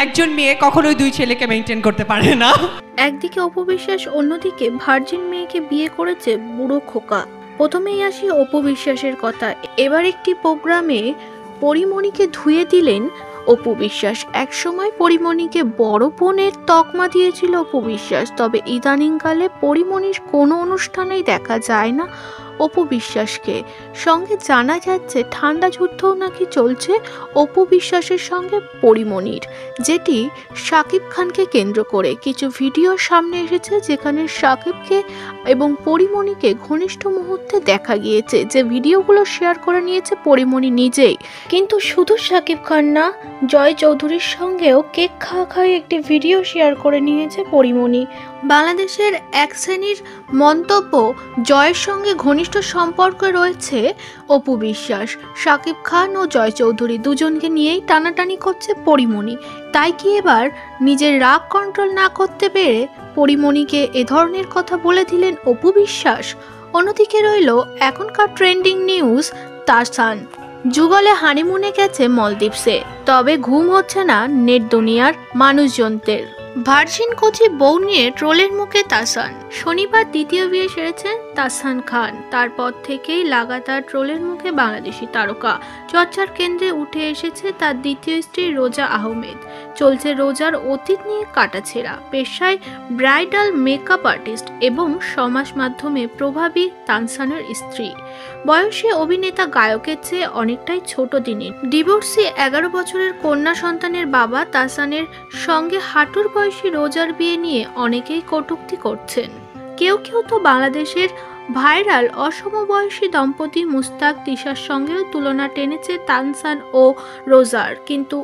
একজন মেয়ে কখনোই দুই ছেলেকে মেইনটেইন করতে পারে না। একদিকে অপু বিশ্বাস, অন্যদিকে ভার্জিন মেয়েকে বিয়ে করেছে বুড়ো খোকা। প্রথমেই আসি অপু বিশ্বাসের কথা। এবার একটি প্রোগ্রামে পরিমণিকে ধুয়ে দিলেন অপু বিশ্বাস। একসময় পরিমণিকে বড় বোনের তকমা দিয়েছিল অপু বিশ্বাস, তবে ইদানিংকালে পরিমণির কোনো অনুষ্ঠানেই দেখা যায় না অপু বিশ্বাসকে। সঙ্গে জানা যাচ্ছে ঠান্ডা যুদ্ধও নাকি চলছে অপু বিশ্বাসের সঙ্গে পরিমণির, যেটি শাকিব খানকে কেন্দ্র করে। কিছু ভিডিও সামনে এসেছে যেখানে শাকিবকে এবং পরিমণিকে ঘনিষ্ঠ মুহূর্তে দেখা গিয়েছে, যে ভিডিওগুলো শেয়ার করে নিয়েছে পরিমণি নিজেই। কিন্তু শুধু শাকিব খান না, জয় চৌধুরীর সঙ্গেও কেক খাওয়া একটি ভিডিও শেয়ার করে নিয়েছে পরিমণি। বাংলাদেশের এক শ্রেণীর মন্তব্য, জয়ের সঙ্গে ঘনিষ্ঠ সম্পর্কে রয়েছে অপু বিশ্বাস। শাকিব খান ও জয় চৌধুরী দুজনকে নিয়েই টানাটানি করছে পরিমণি। তাই কি এবার নিজের রাগ কন্ট্রোল না করতে পেরে পরিমণিকে এ ধরনের কথা বলে দিলেন অপু বিশ্বাস? অন্যদিকে রইল এখনকার ট্রেন্ডিং নিউজ, তাসান যুগলে হানিমুনে গেছে মলদ্বীপসে, তবে ঘুম হচ্ছে না নেট দুনিয়ার মানুষজনদের। ভার্জিন কোচি বউ নিয়ে ট্রোলের মুখে তাসান। শনিবার দ্বিতীয় বিয়ে সেরেছেন তাসান খান। তারপর থেকেই লাগাতার ট্রোলের মুখে বাংলাদেশি তারকা। চর্চার কেন্দ্রে উঠে এসেছে তার দ্বিতীয় স্ত্রী রোজা আহমেদ। চলছে রোজার অতীত নিয়ে কাটাছেঁড়া। পেশায় ব্রাইডাল মেকআপ আর্টিস্ট এবং সমাজ মাধ্যমে প্রভাবী তানসানের স্ত্রী। বয়সে অভিনেতা গায়কের চেয়ে অনেকটাই ছোট তিনি। ডিভোর্সি 11 বছরের কন্যা সন্তানের বাবা তাসানের সঙ্গে হাঁটুর বয়সী রোজার বিয়ে নিয়ে অনেকেই কটূক্তি করছেন। কেউ কেউ তো বাংলাদেশের ভাইরাল অসমবয়সী দম্পতি মুস্তাক তিশার সঙ্গেও তুলনা টেনেছে তানসান ও রোজার। কিন্তু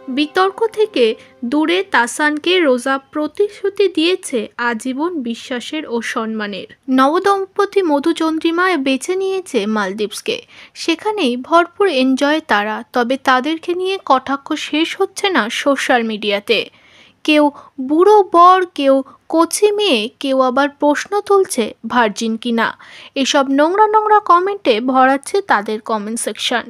বিতর্ক থেকে দূরে তাসানকে রোজা প্রতিশ্রুতি দিয়েছে আজীবন বিশ্বাসের ও সম্মানের। নবদম্পতি মধুচন্দ্রিমা বেছে নিয়েছে মালদ্বীপসকে। সেখানেই ভরপুর এনজয় তারা। তবে তাদেরকে নিয়ে কটাক্ষ শেষ হচ্ছে না সোশ্যাল মিডিয়াতে। কেউ বুড়ো বর, কেউ কচি মেয়ে, কেউ আবার প্রশ্ন তুলছে ভার্জিন কিনা। এসব নোংরা নোংরা কমেন্টে ভরাচ্ছে তাদের কমেন্ট সেকশন।